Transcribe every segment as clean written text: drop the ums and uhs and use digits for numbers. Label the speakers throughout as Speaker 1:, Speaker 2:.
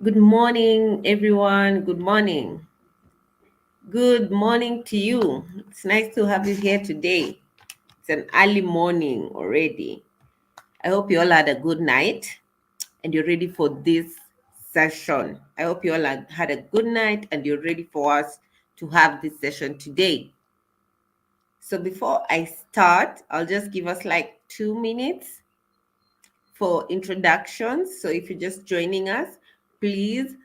Speaker 1: Good morning, everyone. Good morning. Good morning to you. It's nice to have you here today. It's an early morning already. I hope you all had a good night and you're ready for this session. I hope you all had a good night and you're ready for us to have this session today. So, before I start, I'll just give us like 2 minutes for introductions. So if you're just joining us, please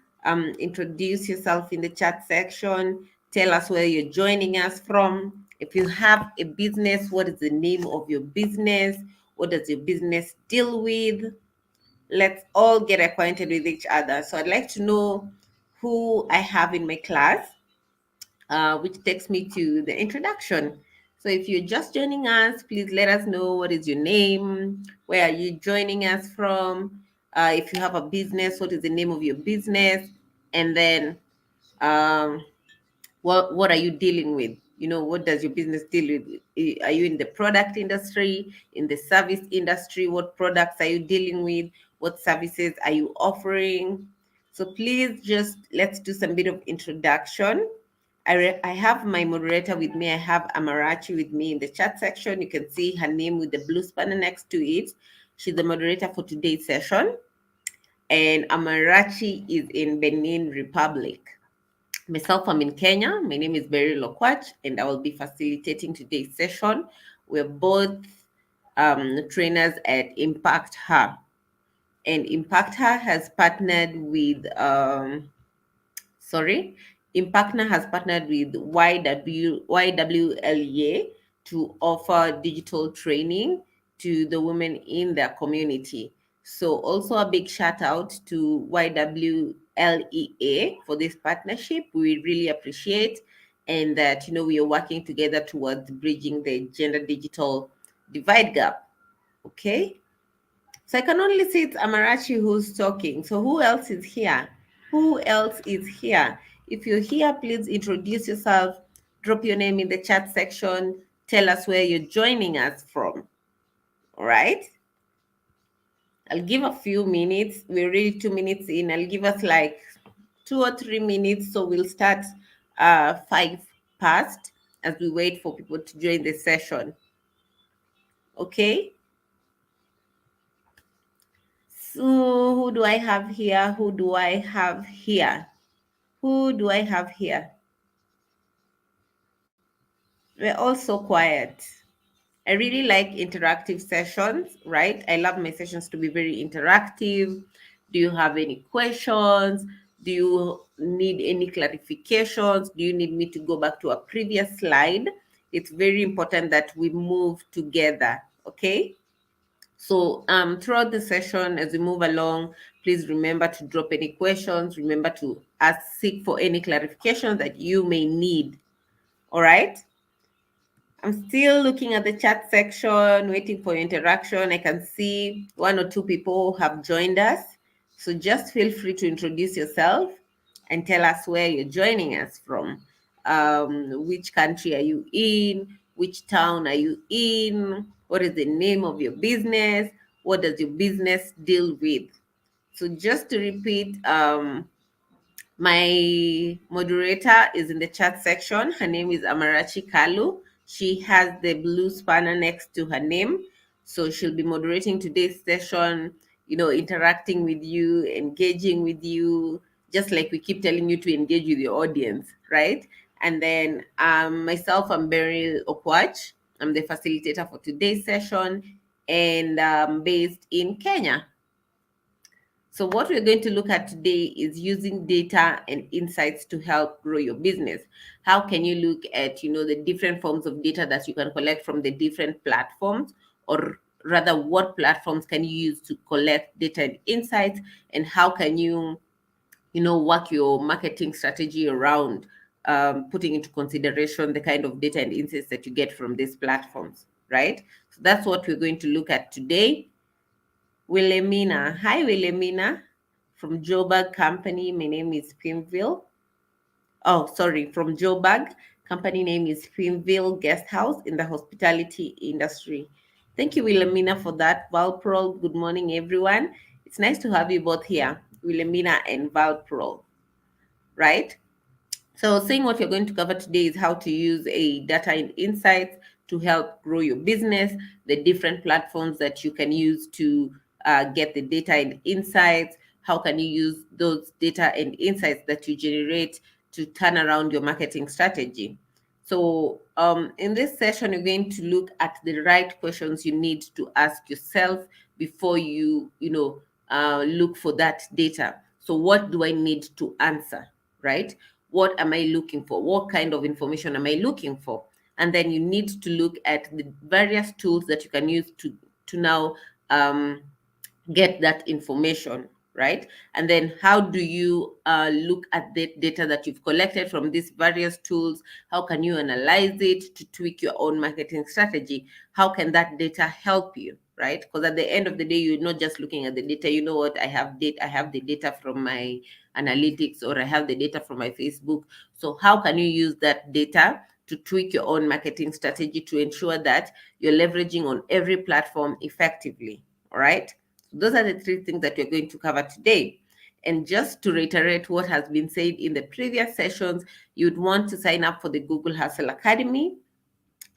Speaker 1: introduce yourself in the chat section. Tell us where you're joining us from. If you have a business, what is the name of your business? What does your business deal with? Let's all get acquainted with each other. So I'd like to know who I have in my class, which takes me to the introduction. So if you're just joining us, please let us know what is your name, where are you joining us from, if you have a business, what is the name of your business, and then um, what are you dealing with? What does your business deal with? Are you in the product industry, in the service industry? What products are you dealing with? What services are you offering? So please just let's do some bit of introduction. I have my moderator with me. I have Amarachi with me in the chat section. You can see her name with the blue spanner next to it. She's the moderator for today's session. And Amarachi is in Benin Republic. Myself, I'm in Kenya. My name is Berry Lokwach, and I will be facilitating today's session. We're both trainers at Impact Her. And Impact Her has partnered with Impactner has partnered with YWLA to offer digital training to the women in their community. So also a big shout out to YWLEA for this partnership. We really appreciate and that we are working together towards bridging the gender digital divide gap. Okay. So I can only see it's Amarachi who's talking. So who else is here? Who else is here? If you're here, please introduce yourself. Drop your name in the chat section. Tell us where you're joining us from. All right. I'll give a few minutes. We're already 2 minutes in. I'll give us like 2 or 3 minutes. So we'll start 5 past as we wait for people to join the session. Okay. So who do I have here? Who do I have here? Who do I have here? We're all so quiet. I really like interactive sessions, right? I love my sessions to be very interactive. Do you have any questions? Do you need any clarifications? Do you need me to go back to a previous slide? It's very important that we move together, okay? So throughout the session, as we move along, please remember to drop any questions. Remember to seek for any clarifications that you may need. All right. I'm still looking at the chat section, waiting for your interaction. I can see 1 or 2 people have joined us. So just feel free to introduce yourself and tell us where you're joining us from. Which country are you in? Which town are you in? What is the name of your business? What does your business deal with? So just to repeat, my moderator is in the chat section. Her name is Amarachi Kalu. She has the blue spanner next to her name. So she'll be moderating today's session, interacting with you, engaging with you, just like we keep telling you to engage with your audience, right? And then myself, I'm Beryl Okwach. I'm the facilitator for today's session and based in Kenya. So what we're going to look at today is using data and insights to help grow your business. How can you look at, the different forms of data that you can collect from the different platforms, or rather what platforms can you use to collect data and insights, and how can you, work your marketing strategy around putting into consideration the kind of data and insights that you get from these platforms, right? So that's what we're going to look at today. Wilhelmina. Hi, Wilhelmina from Joburg Company. My name is Pimville. Oh, sorry, from Joburg. Company name is Pimville Guest House in the hospitality industry. Thank you, Wilhelmina, for that. Valprol, good morning, everyone. It's nice to have you both here. Wilhelmina, and Valpro, right? So, saying what you're going to cover today is how to use a data and insights to help grow your business, the different platforms that you can use to get the data and insights. How can you use those data and insights that you generate to turn around your marketing strategy? So, in this session, you're going to look at the right questions you need to ask yourself before look for that data. So, what do I need to answer, right? What am I looking for? What kind of information am I looking for? And then you need to look at the various tools that you can use to now get that information, right? And then how do you look at the data that you've collected from these various tools? How can you analyze it to tweak your own marketing strategy? How can that data help you, right? Because at the end of the day, you're not just looking at the data. You know what? I have the data from my analytics, or I have the data from my Facebook. So how can you use that data to tweak your own marketing strategy to ensure that you're leveraging on every platform effectively? All right. Those are the three things that we're going to cover today. And just to reiterate what has been said in the previous sessions, you'd want to sign up for the Google Hustle Academy,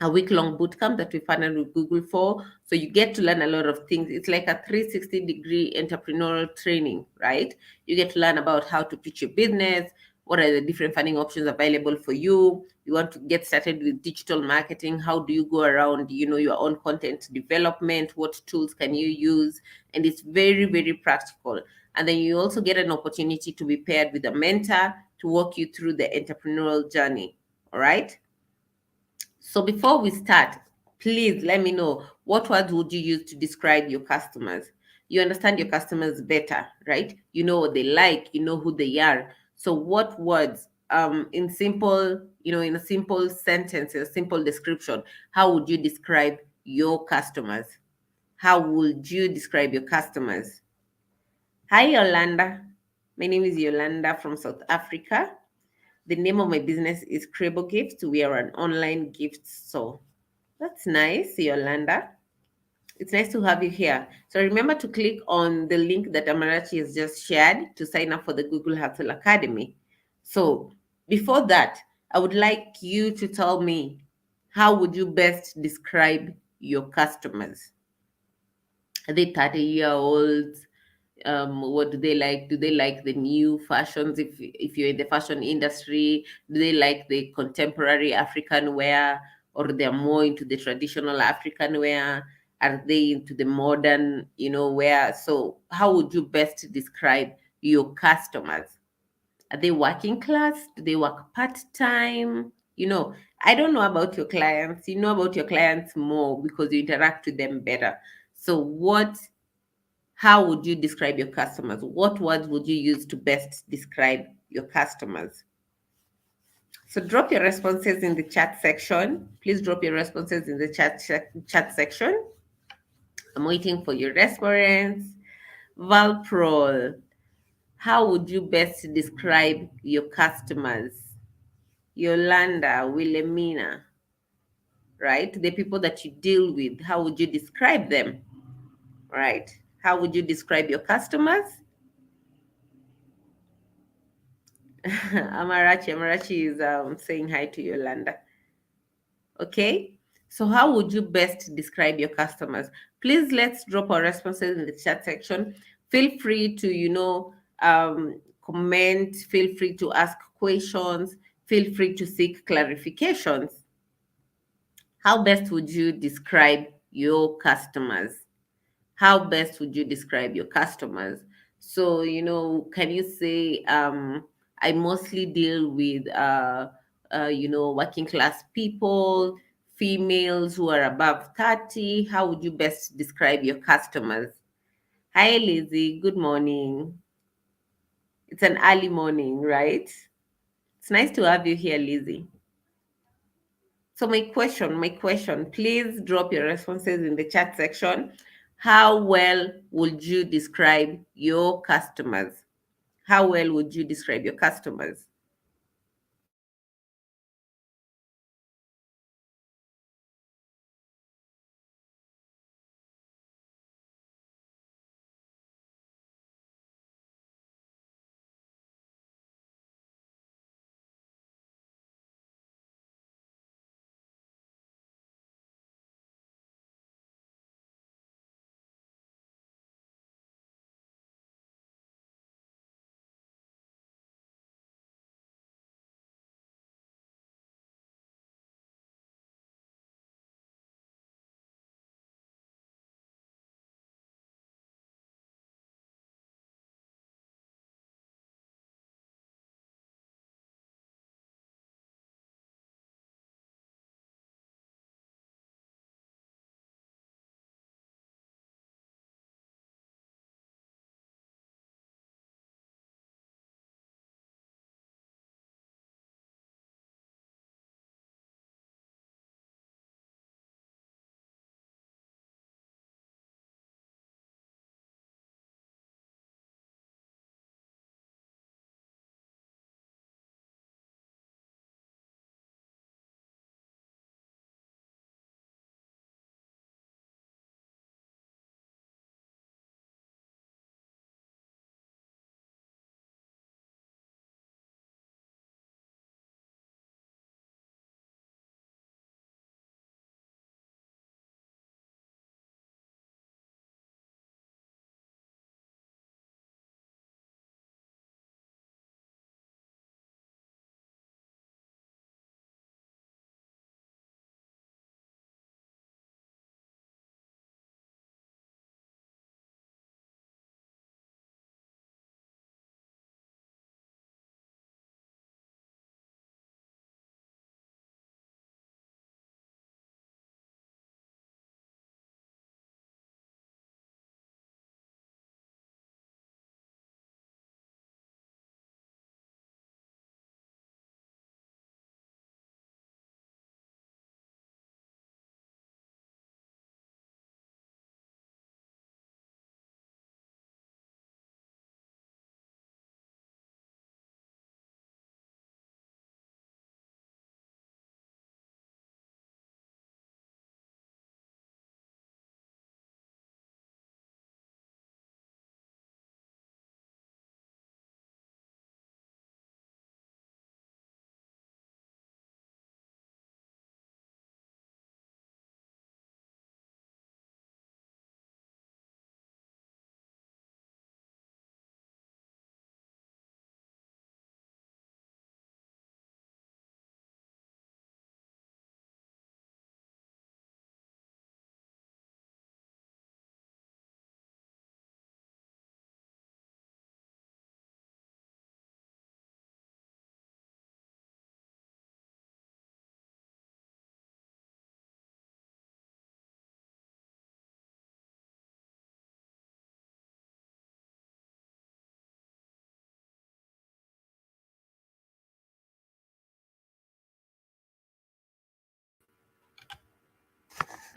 Speaker 1: a week-long bootcamp that we partnered with Google for. So you get to learn a lot of things. It's like a 360-degree entrepreneurial training, right? You get to learn about how to pitch your business, what are the different funding options available for you. You want to get started with digital marketing. How do you go around, your own content development? What tools can you use? And it's very, very practical. And then you also get an opportunity to be paired with a mentor to walk you through the entrepreneurial journey. All right. So before we start, please let me know, what words would you use to describe your customers? You understand your customers better, right? You know what they like, you know who they are. So what words, in a simple sentence, in a simple description, how would you describe your customers? How would you describe your customers? Hi, Yolanda. My name is Yolanda from South Africa. The name of my business is Crable Gifts. We are an online gift store. That's nice, Yolanda. It's nice to have you here. So remember to click on the link that Amarachi has just shared to sign up for the Google Hustle Academy. So before that, I would like you to tell me, how would you best describe your customers? Are they 30-year-olds? What do they like? Do they like the new fashions? If you're in the fashion industry, do they like the contemporary African wear, or they're more into the traditional African wear? Are they into the modern, wear? So how would you best describe your customers? Are they working class? Do they work part-time? I don't know about your clients. You know about your clients more because you interact with them better. So how would you describe your customers? What words would you use to best describe your customers? So drop your responses in the chat section. Please drop your responses in the chat section. I'm waiting for your response. Valprol, how would you best describe your customers? Yolanda, Wilhelmina, right? The people that you deal with, how would you describe them? Right? How would you describe your customers? Amarachi is saying hi to Yolanda. Okay. So how would you best describe your customers? Please let's drop our responses in the chat section. Feel free to, comment. Feel free to ask questions. Feel free to seek clarifications. How best would you describe your customers? How best would you describe your customers? So, can you say, I mostly deal with, working class people, females who are above 30. How would you best describe your customers? Hi, Lizzie. Good morning. It's an early morning, right? It's nice to have you here, Lizzie. So my question, please drop your responses in the chat section. How well would you describe your customers? How well would you describe your customers?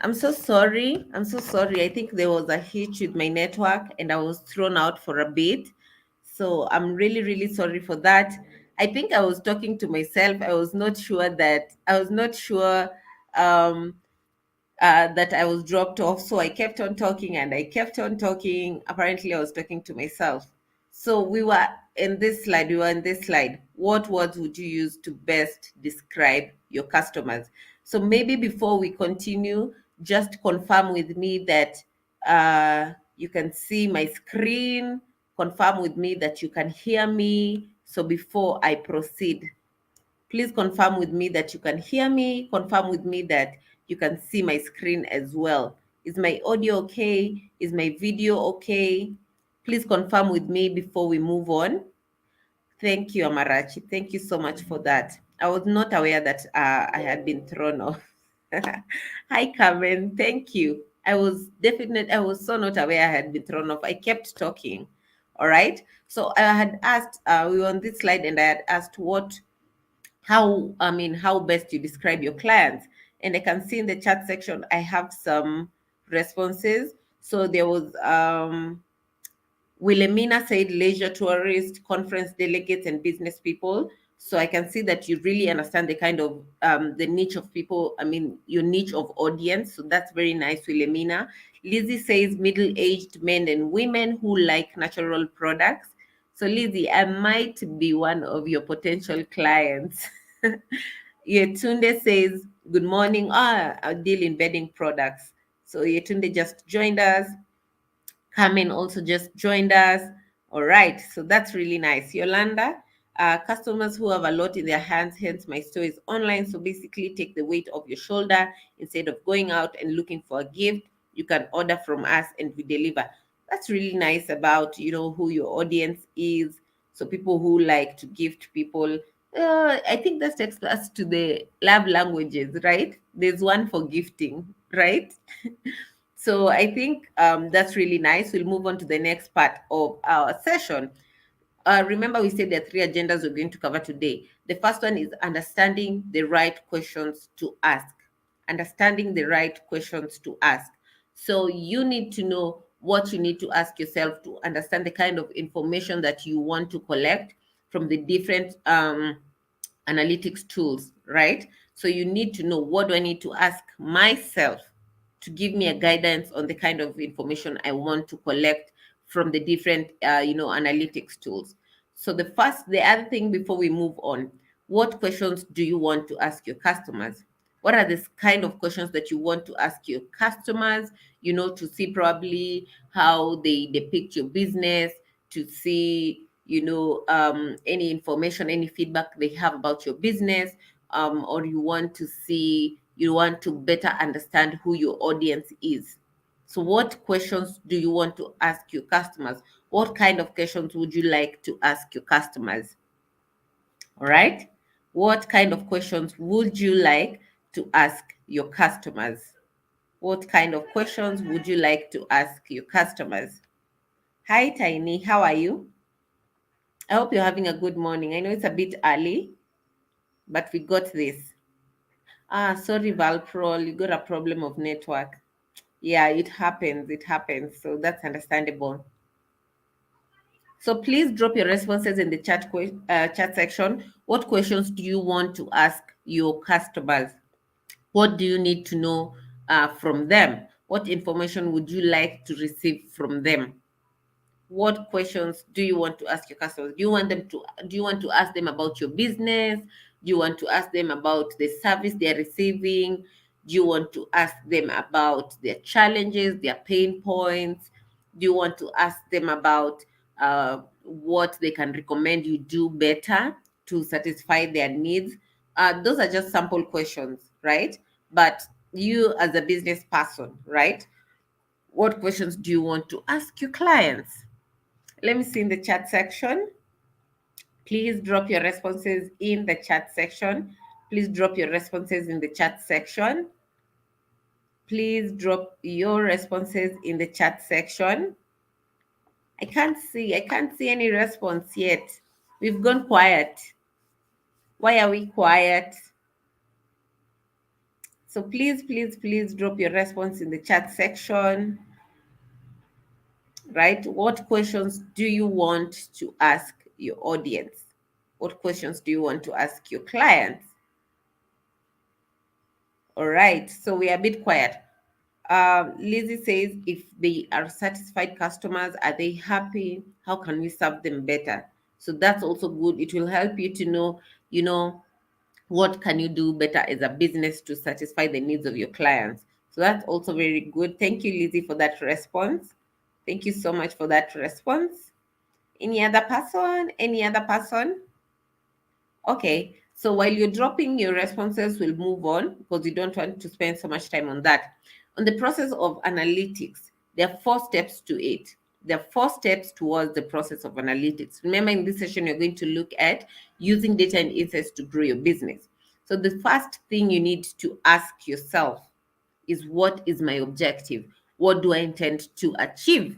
Speaker 1: I'm so sorry. I'm so sorry. I think there was a hitch with my network and I was thrown out for a bit. So I'm really, really sorry for that. I think I was talking to myself. I was not sure um, that I was dropped off. So I kept on talking and I kept on talking. Apparently, I was talking to myself. So we were in this slide. What words would you use to best describe your customers? So maybe before we continue, just confirm with me that you can see my screen, confirm with me that you can hear me. So before I proceed, please confirm with me that you can hear me. Confirm with me that you can see my screen as well. Is my audio okay? Is my video okay? Please confirm with me before we move on. Thank you, Amarachi. Thank you so much for that. I was not aware that I had been thrown off. Hi, Carmen. Thank you. I was so not aware I had been thrown off. I kept talking. All right. So I had asked, we were on this slide and I had asked how best you describe your clients. And I can see in the chat section I have some responses. So there was Wilhelmina said leisure tourists, conference delegates, and business people. So I can see that you really understand the kind of the niche of people. I mean, your niche of audience. So that's very nice, Wilhelmina. Lizzie says middle-aged men and women who like natural products. So Lizzie, I might be one of your potential clients. Yetunde says, good morning. I deal in bedding products. So Yetunde just joined us. Carmen also just joined us. All right, so that's really nice. Yolanda, customers who have a lot in their hands, hence my store is online. So basically, take the weight off your shoulder instead of going out and looking for a gift. You can order from us and we deliver. That's really nice about who your audience is. So people who like to gift people. I think that takes us to the love languages, right? There's one for gifting, right? So I think that's really nice. We'll move on to the next part of our session. Remember, we said there are three agendas we're going to cover today. The first one is understanding the right questions to ask. Understanding the right questions to ask. So you need to know what you need to ask yourself to understand the kind of information that you want to collect from the different analytics tools, right? So you need to know, what do I need to ask myself to give me a guidance on the kind of information I want to collect from the different analytics tools. So the other thing before we move on, what questions do you want to ask your customers? What are the kind of questions that you want to ask your customers, to see probably how they depict your business, to see any information, any feedback they have about your business, or you want to better understand who your audience is. So what questions do you want to ask your customers? What kind of questions would you like to ask your customers? All right. What kind of questions would you like to ask your customers? What kind of questions would you like to ask your customers? Hi, Tiny. How are you? I hope you're having a good morning. I know it's a bit early, but we got this. Sorry, Valprol, you got a problem of network. Yeah, it happens. It happens. So that's understandable. So please drop your responses in the chat section. What questions do you want to ask your customers? What do you need to know from them? What information would you like to receive from them? What questions do you want to ask your customers? Do you want to ask them about your business? Do you want to ask them about the service they're receiving? Do you want to ask them about their challenges, their pain points? Do you want to ask them about what they can recommend you do better to satisfy their needs? Those are just sample questions, right? But you, as a business person, right? What questions do you want to ask your clients? Let me see in the chat section. Please drop your responses in the chat section. Please drop your responses in the chat section. Please drop your responses in the chat section. I can't see any response yet. We've gone quiet. Why are we quiet? So please, please, please drop your response in the chat section, right? What questions do you want to ask your audience? What questions do you want to ask your clients? All right, so we are a bit quiet. Lizzie says, if they are satisfied customers, are they happy? How can we serve them better? So that's also good. It will help you to know, you know, what can you do better as a business to satisfy the needs of your clients. So that's also very good. Thank you, Lizzie, for that response. Thank you so much for that response. Any other person? Any other person? Okay, so while you're dropping your responses, we'll move on because you don't want to spend so much time on that. On the process of analytics, there are 4 steps to it. There are 4 steps towards the process of analytics. Remember, in this session, you're going to look at using data and insights to grow your business. So the first thing you need to ask yourself is, what is my objective? What do I intend to achieve?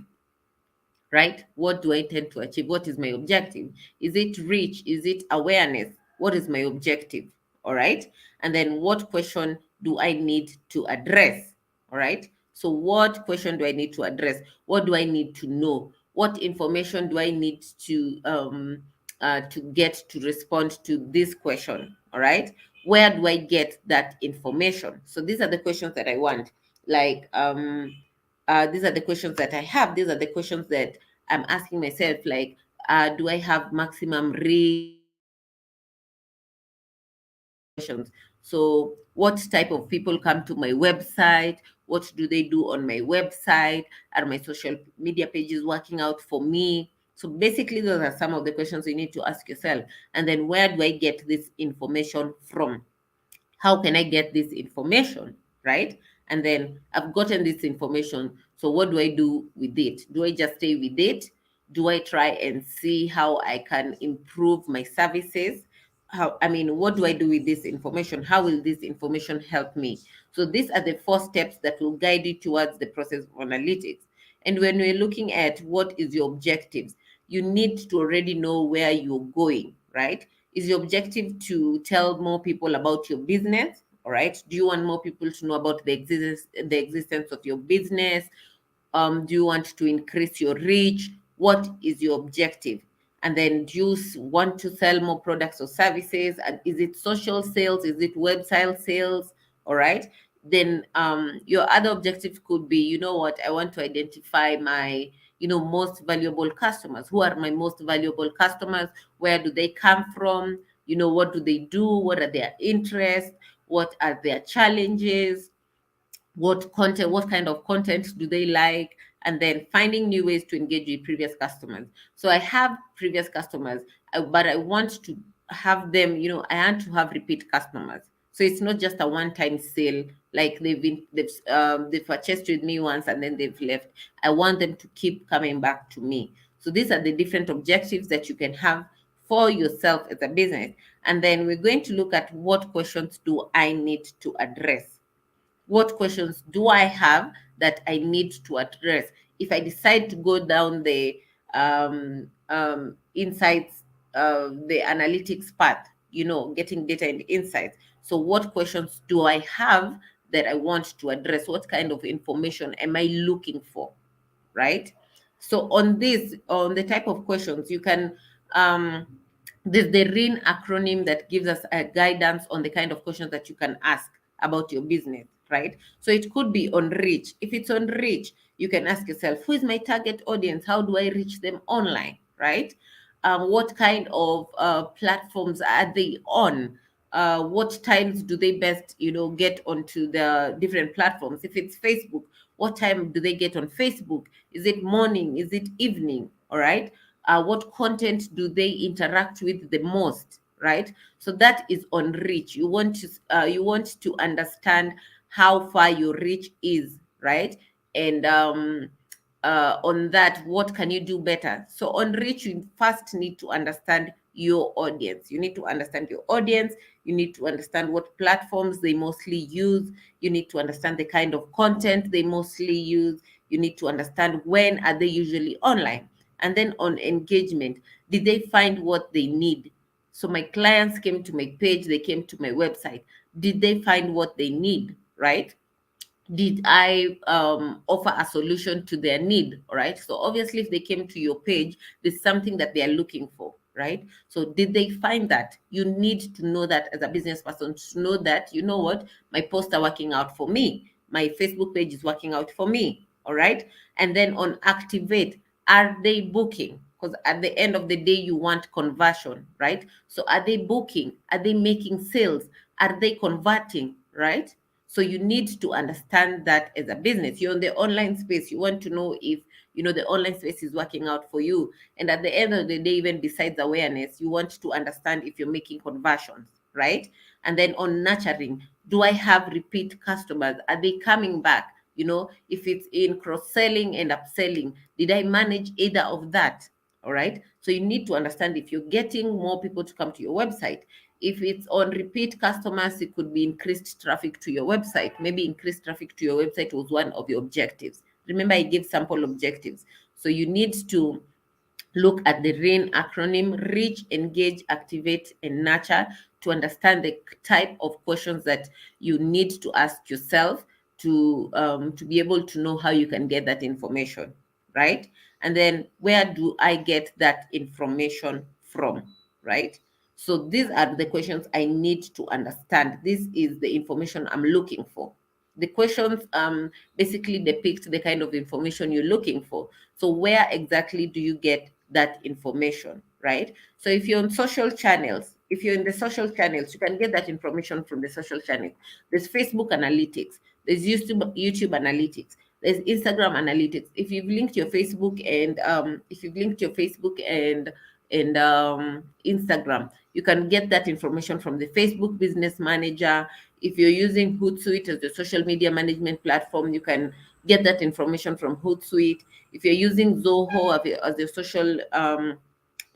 Speaker 1: Right? What do I intend to achieve? What is my objective? Is it reach? Is it awareness? What is my objective? All right. And then what question do I need to address? All right. So what question do I need to address? What do I need to know? What information do I need to get to respond to this question? All right. Where do I get that information? So these are the questions that I want. Like these are the questions that I have. These are the questions that I'm asking myself, like, do I have maximum reach? Questions. So, what type of people come to my website? What do they do on my website? Are my social media pages working out for me? So, basically, those are some of the questions you need to ask yourself. And then, where do I get this information from? How can I get this information, right? And then I've gotten this information. So what do I do with it? Do I just stay with it? Do I try and see how I can improve my services? What do I do with this information? How will this information help me? So these are the 4 steps that will guide you towards the process of analytics. And when we're looking at what is your objectives, you need to already know where you're going, right? Is your objective to tell more people about your business? All right. Do you want more people to know about the existence of your business? Do you want to increase your reach? What is your objective? And then do you want to sell more products or services? And is it social sales? Is it website sales? All right. Then your other objective could be, you know what, I want to identify my, most valuable customers. Who are my most valuable customers? Where do they come from? What do they do? What are their interests? What are their challenges? What kind of content do they like? And then finding new ways to engage with previous customers. So I have previous customers, but I want to have them, I want to have repeat customers. So it's not just a one-time sale, like they've purchased with me once and then they've left. I want them to keep coming back to me. So these are the different objectives that you can have for yourself as a business. And then we're going to look at, what questions do I need to address? What questions do I have that I need to address if I decide to go down the insights, the analytics path, getting data and insights? So, what questions do I have that I want to address? What kind of information am I looking for? Right? So, on the type of questions, you can there's the RIN acronym that gives us a guidance on the kind of questions that you can ask about your business, right? So it could be on reach. If it's on reach, you can ask yourself, who is my target audience? How do I reach them online, right? What kind of platforms are they on? What times do they best, get onto the different platforms? If it's Facebook, what time do they get on Facebook? Is it morning? Is it evening? All right. What content do they interact with the most, right? So that is on reach. You want to understand how far your reach is, right? And on that, what can you do better? So on reach, you first need to understand your audience. You need to understand your audience. You need to understand what platforms they mostly use. You need to understand the kind of content they mostly use. You need to understand, when are they usually online. And then on engagement, did they find what they need? So my clients came to my page, they came to my website. Did they find what they need? right? Did I offer a solution to their need? All right. So obviously, if they came to your page, there's something that they are looking for, right? So did they find that? You need to know that as a business person, to know that, you know what, my posts are working out for me. My Facebook page is working out for me. All right. And then on activate, are they booking? Because at the end of the day, you want conversion, right? So are they booking? Are they making sales? Are they converting, right? So you need to understand that as a business. You're in the online space. You want to know if the online space is working out for you. And at the end of the day, even besides awareness, you want to understand if you're making conversions, right? And then on nurturing, do I have repeat customers? Are they coming back? If it's in cross-selling and upselling, did I manage either of that? All right. So you need to understand if you're getting more people to come to your website. If it's on repeat customers, it could be increased traffic to your website. Maybe increased traffic to your website was one of your objectives. Remember, I gave sample objectives. So you need to look at the RAIN acronym: reach, engage, activate, and nurture, to understand the type of questions that you need to ask yourself to be able to know how you can get that information, right? And then, where do I get that information from, right? So these are the questions I need to understand. This is the information I'm looking for. The questions basically depict the kind of information you're looking for. So where exactly do you get that information, right? So if you're on social channels, if you're in the social channels, you can get that information from the social channels. There's Facebook analytics, there's YouTube analytics, there's Instagram analytics. If you've linked your Facebook and Instagram, you can get that information from the Facebook Business Manager. If you're using Hootsuite as the social media management platform, you can get that information from Hootsuite. If you're using Zoho as a social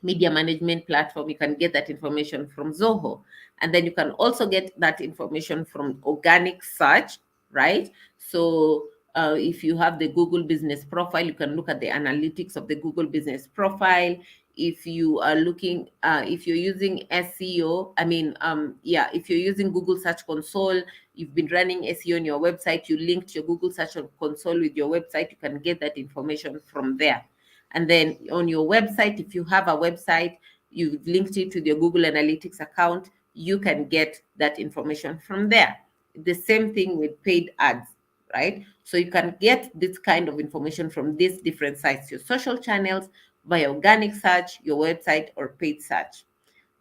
Speaker 1: media management platform, you can get that information from Zoho. And then you can also get that information from organic search, right? So if you have the Google business profile, you can look at the analytics of the Google business profile. If you are looking, if you're using SEO, if you're using Google Search Console, you've been running SEO on your website, you linked your Google Search Console with your website, you can get that information from there. And then on your website, if you have a website, you've linked it to your Google Analytics account, you can get that information from there. The same thing with paid ads, right? So you can get this kind of information from these different sites: your social channels, via organic search, your website, or paid search.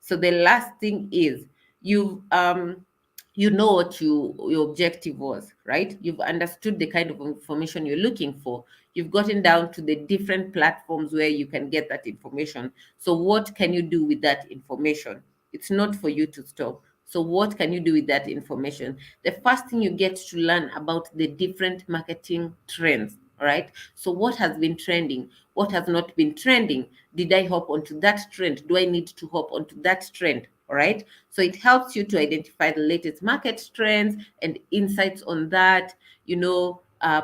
Speaker 1: So the last thing is, you know what your objective was, right? You've understood the kind of information you're looking for. You've gotten down to the different platforms where you can get that information. So what can you do with that information? It's not for you to stop. So what can you do with that information? The first thing, you get to learn about the different marketing trends. All right. So what has been trending? What has not been trending? Did I hop onto that trend? Do I need to hop onto that trend? All right. So it helps you to identify the latest market trends and insights on that,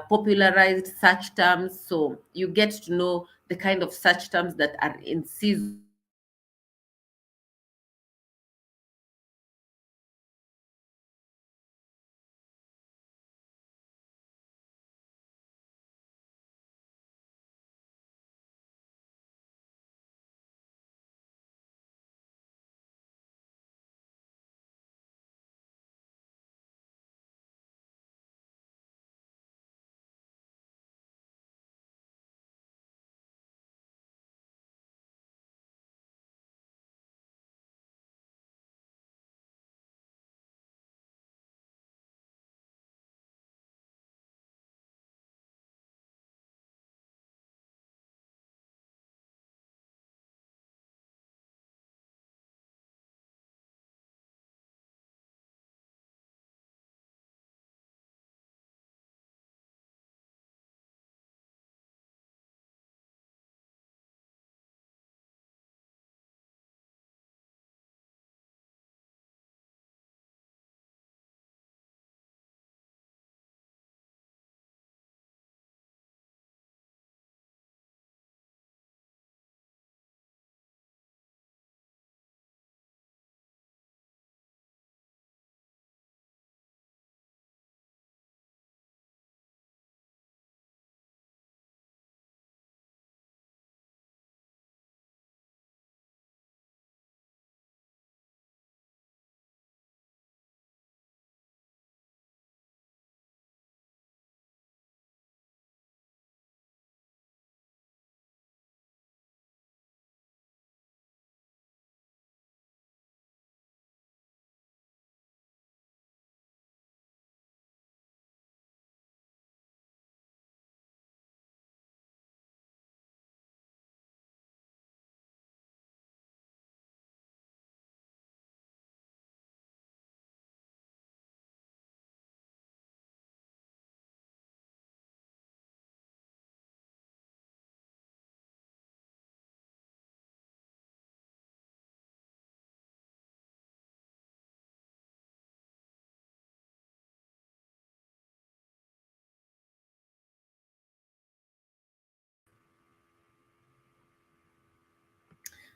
Speaker 1: popularized search terms. So you get to know the kind of search terms that are in season or in trend. So you get to know the kind of search terms that are relevant to your business. So you can get that information from there. And then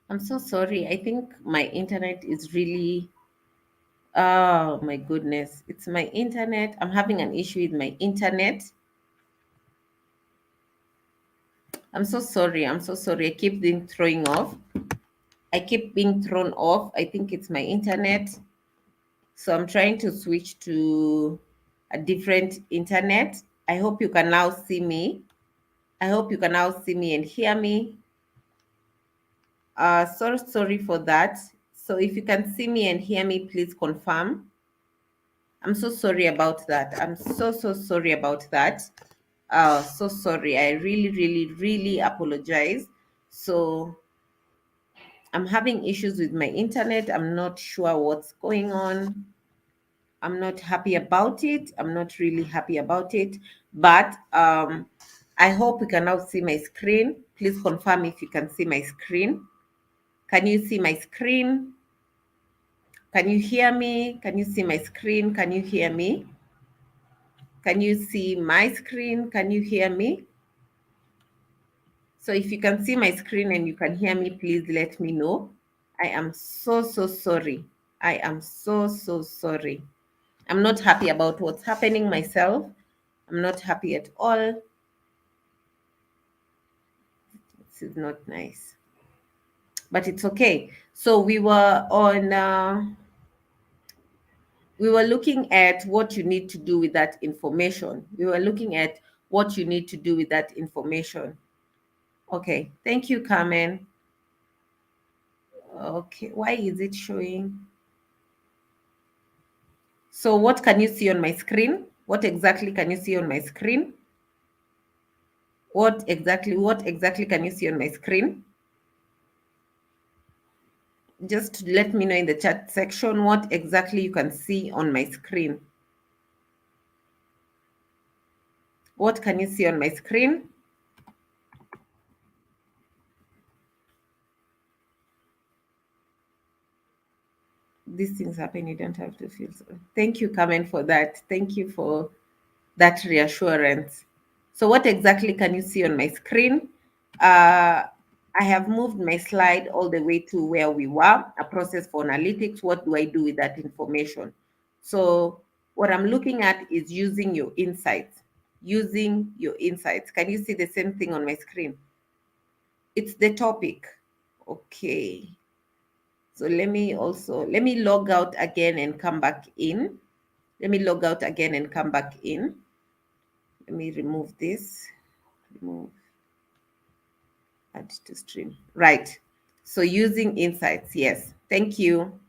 Speaker 1: I'm so sorry. I think my internet is really, oh my goodness. It's my internet. I'm having an issue with my internet. I'm so sorry. I'm so sorry. I keep being throwing off. I keep being thrown off. I think it's my internet. So I'm trying to switch to a different internet. I hope you can now see me. I hope you can now see me and hear me. So sorry for that. So if you can see me and hear me, please confirm. I'm so sorry about that. I'm so sorry about that. So sorry. I really, really, really apologize. So I'm having issues with my internet. I'm not sure what's going on. I'm not happy about it. I'm not really happy about it. But I hope you can now see my screen. Please confirm if you can see my screen. Can you see my screen? Can you hear me? Can you see my screen? Can you hear me? Can you see my screen? Can you hear me? So if you can see my screen and you can hear me, please let me know. I am so sorry. I am so sorry. I'm not happy about what's happening myself. I'm not happy at all. This is not nice. But it's okay. So we were looking at what you need to do with that information. We were looking at what you need to do with that information. Okay. Thank you, Carmen. Okay. Why is it showing? So what can you see on my screen? What exactly can you see on my screen? What exactly can you see on my screen? Just let me know in the chat section what exactly you can see on my screen. What can you see on my screen? These things happen, you don't have to feel so. Thank you, Carmen, for that. Thank you for that reassurance. So what exactly can you see on my screen? I have moved my slide all the way to where we were, a process for analytics. What do I do with that information? So what I'm looking at is using your insights. Using your insights. Can you see the same thing on my screen? It's the topic. Okay. So let me log out again and come back in. Let me log out again and come back in. Let me remove this. Remove, add to stream. Right. So using insights, yes. Thank you.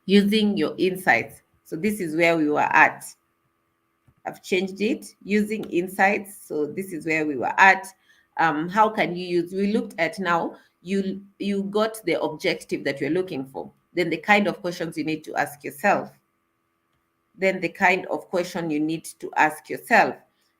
Speaker 1: Using your insights. So this is where we were at. I've changed it using insights. So this is where we were at. How can you use? We looked at now. You got the objective that you're looking for. Then the kind of questions you need to ask yourself. Then the kind of question you need to ask yourself.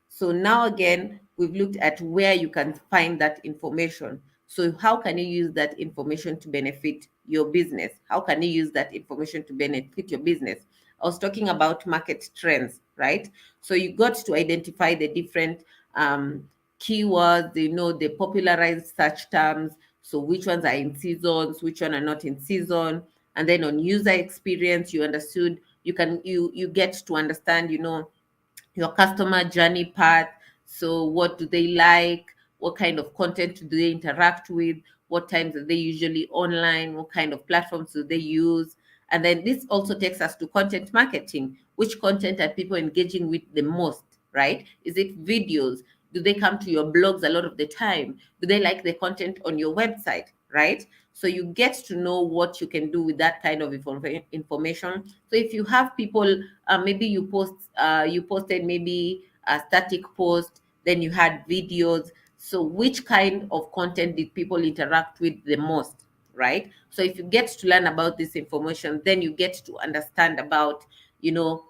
Speaker 1: So now again, we've looked at where you can find that information. So how can you use that information to benefit your business? How can you use that information to benefit your business? I was talking about market trends, right? So you got to identify the different keywords, the popularized search terms. So which ones are in seasons, which one are not in season. And then on user experience, you understood you get to understand your customer journey path. So what do they like? What kind of content do they interact with? What times are they usually online? What kind of platforms do they use? And then this also takes us to content marketing. Which content are people engaging with the most, right? Is it videos? Do they come to your blogs a lot of the time? Do they like the content on your website, right? So you get to know what you can do with that kind of information. So if you have people, maybe you posted maybe a static post, then you had videos. So which kind of content did people interact with the most, right? So if you get to learn about this information, then you get to understand about, you know,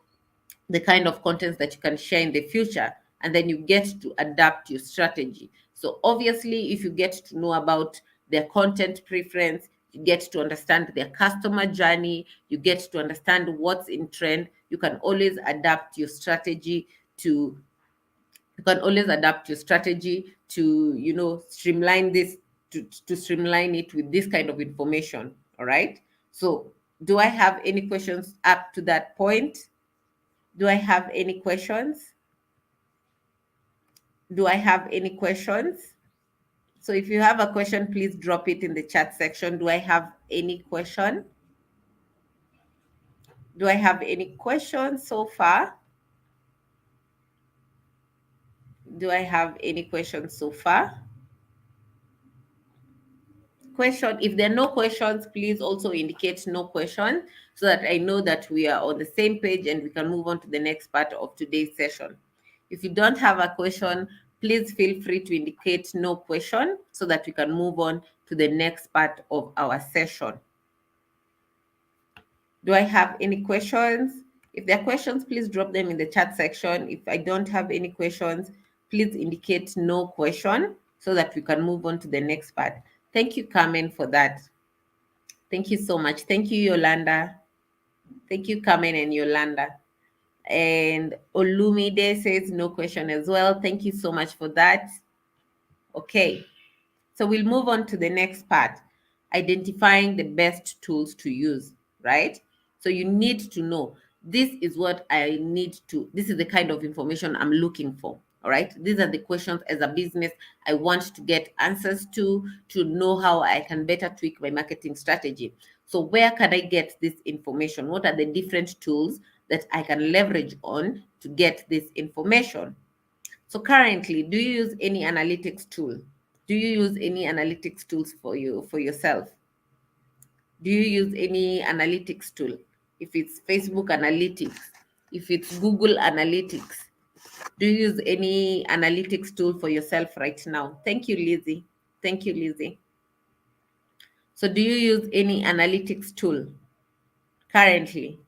Speaker 1: the kind of contents that you can share in the future, and then you get to adapt your strategy. So obviously, if you get to know about their content preference, you get to understand their customer journey, you get to understand what's in trend, you can always adapt your strategy to streamline this to streamline it with this kind of information. All right. So do I have any questions up to that point? Do I have any questions? Do I have any questions? So if you have a question, please drop it in the chat section. Do I have any question? Do I have any questions so far? Do I have any questions so far? Question. If there are no questions, please also indicate no question so that I know that we are on the same page and we can move on to the next part of today's session. If you don't have a question, please feel free to indicate no question so that we can move on to the next part of our session. Do I have any questions? If there are questions, please drop them in the chat section. If I don't have any questions, please indicate no question so that we can move on to the next part. Thank you, Carmen, for that. Thank you so much. Thank you, Yolanda. Thank you, Carmen and Yolanda. And Olumide says no question as well. Thank you so much for that. Okay. So we'll move on to the next part, identifying the best tools to use, right? So you need to know, this is what I need to, this is the kind of information I'm looking for. All right. These are the questions as a business I want to get answers to know how I can better tweak my marketing strategy. So where can I get this information? What are the different tools that I can leverage on to get this information? So currently, do you use any analytics tool? Do you use any analytics tools for yourself? Do you use any analytics tool? If it's Facebook Analytics, if it's Google Analytics, do you use any analytics tool for yourself right now? Thank you, Lizzie. Thank you, Lizzie. So do you use any analytics tool currently?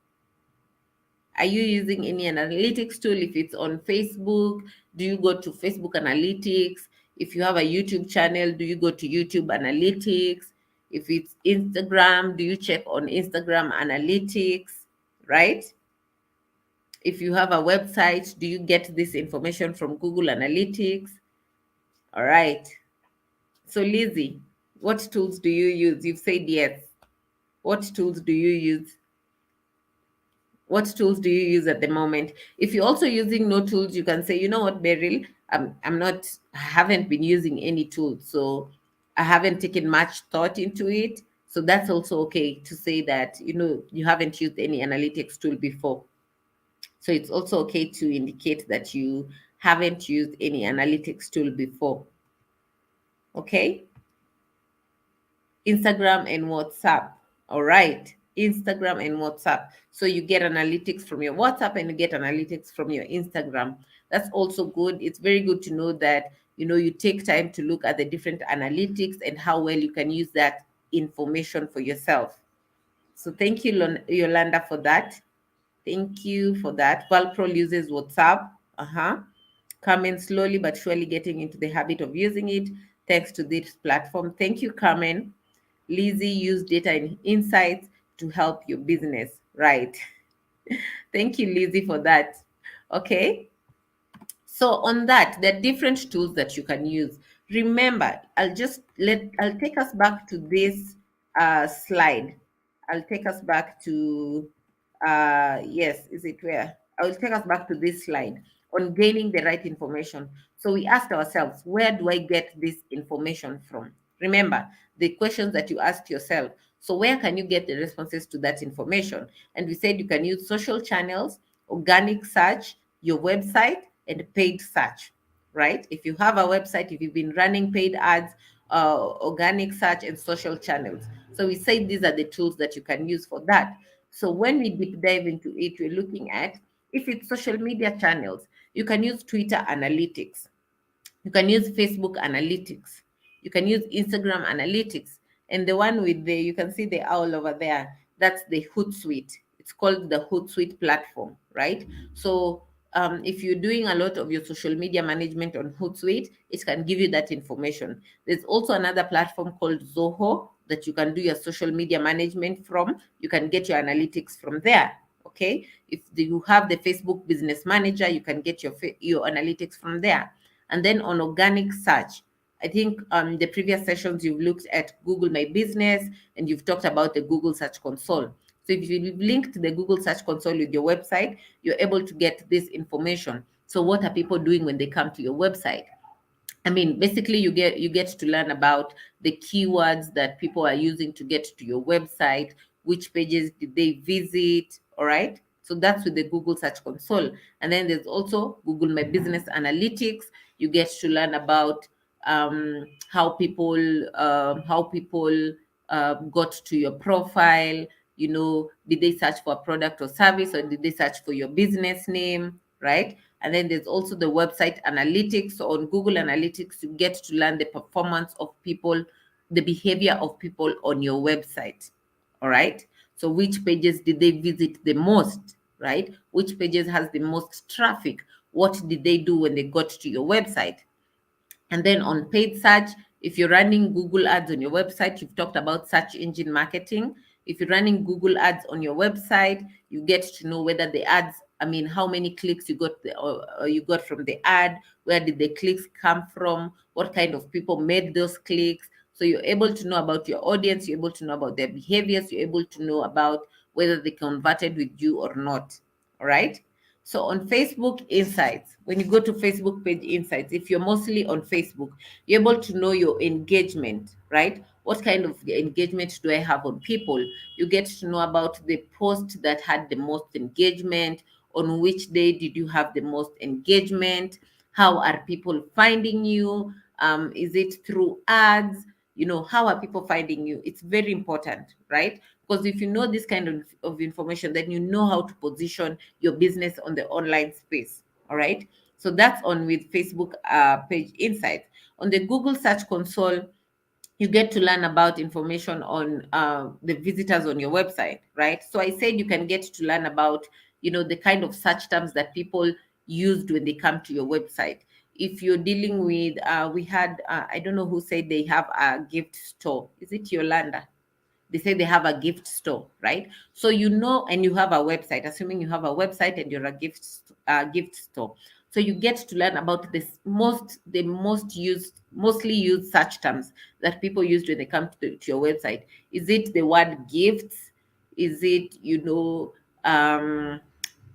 Speaker 1: Are you using any analytics tool? If it's on Facebook, do you go to Facebook Analytics? If you have a YouTube channel, do you go to YouTube Analytics? If it's Instagram, do you check on Instagram Analytics, right? If you have a website, do you get this information from Google Analytics? All right. So Lizzie, what tools do you use? You've said yes. What tools do you use? What tools do you use at the moment? If you're also using no tools, you can say, you know what, Beryl, I haven't been using any tools, so I haven't taken much thought into it. So that's also okay to say that, you haven't used any analytics tool before. So it's also okay to indicate that you haven't used any analytics tool before. Okay. Instagram and WhatsApp. All right. Instagram and WhatsApp. So you get analytics from your WhatsApp and you get analytics from your Instagram. That's also good. It's very good to know that, you take time to look at the different analytics and how well you can use that information for yourself. So thank you, Yolanda, for that. Thank you for that. Valprol uses WhatsApp. Carmen, slowly but surely getting into the habit of using it thanks to this platform. Thank you, Carmen. Lizzie, use data and insights to help your business. Right. Thank you, Lizzie, for that. Okay. So on that, there are different tools that you can use. Remember, I'll take us back to this slide. I'll take us back to yes, is it where? I'll take us back to this slide on gaining the right information. So we asked ourselves, where do I get this information from? Remember the questions that you asked yourself. So where can you get the responses to that information? And we said you can use social channels, organic search, your website, and paid search, right? If you have a website, if you've been running paid ads, organic search, and social channels. So we say these are the tools that you can use for that. So when we deep dive into it, we're looking at, if it's social media channels, you can use Twitter analytics. You can use Facebook analytics. You can use Instagram analytics. And the one with you can see the owl over there, that's the Hootsuite. It's called the Hootsuite platform, right? So if you're doing a lot of your social media management on Hootsuite, it can give you that information. There's also another platform called Zoho that you can do your social media management from. You can get your analytics from there. Okay. If you have the Facebook Business Manager, you can get your analytics from there. And then on organic search, I think the previous sessions you've looked at Google My Business and you've talked about the Google Search Console. So if you've linked the Google Search Console with your website, you're able to get this information. So what are people doing when they come to your website? I mean, basically, you get to learn about the keywords that people are using to get to your website, which pages did they visit, all right? So that's with the Google Search Console. And then there's also Google My Business Analytics. You get to learn about how people got to your profile. You know, did they search for a product or service, or did they search for your business name, right? And then there's also the website analytics. So on Google Analytics, you get to learn the performance of people, the behavior of people on your website. All right. So which pages did they visit the most, right? Which pages has the most traffic? What did they do when they got to your website? And then on paid search, if you're running Google ads on your website, you've talked about search engine marketing. If you're running Google ads on your website, you get to know whether the ads, I mean, how many clicks you got from the ad, where did the clicks come from, what kind of people made those clicks. So you're able to know about your audience, you're able to know about their behaviors, you're able to know about whether they converted with you or not. All right. So on Facebook Insights, when you go to Facebook page Insights, if you're mostly on Facebook, you're able to know your engagement, right? What kind of engagement do I have on people? You get to know about the post that had the most engagement, on which day did you have the most engagement, how are people finding you, is it through ads, how are people finding you? It's very important, right? Because if you know this kind of information, then you know how to position your business on the online space. All right. So that's on with Facebook page insights. On the Google Search Console, you get to learn about information on the visitors on your website, right? So I said you can get to learn about, the kind of search terms that people used when they come to your website. If you're dealing with, we had, I don't know who said they have a gift store. Is it Yolanda? They say they have a gift store, right? So and you have a website, assuming you have a website and you're a gift store. So you get to learn about the mostly used search terms that people use when they come to your website. Is it the word gifts? Is it, um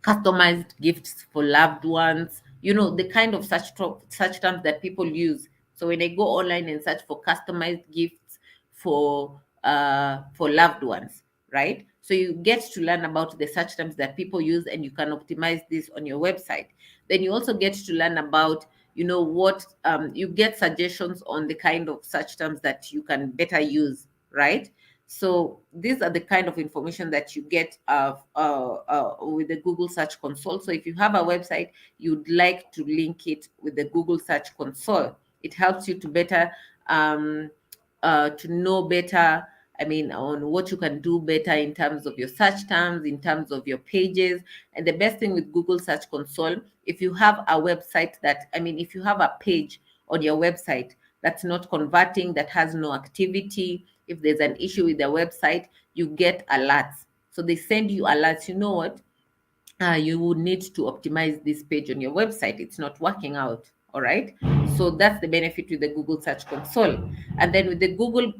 Speaker 1: customized gifts for loved ones, the kind of such terms that people use. So when I go online and search for customized gifts for loved ones, right? So you get to learn about the search terms that people use, and you can optimize this on your website. Then you also get to learn about, what you get suggestions on the kind of search terms that you can better use, right? So these are the kind of information that you get with the Google Search Console. So if you have a website, you'd like to link it with the Google Search Console. It helps you to better to know better, I mean, on what you can do better in terms of your search terms, in terms of your pages. And the best thing with Google Search Console, if you have a website if you have a page on your website that's not converting, that has no activity, if there's an issue with the website, you get alerts. So they send you alerts. You know what? You would need to optimize this page on your website. It's not working out. All right. So that's the benefit with the Google Search Console. And then with the Google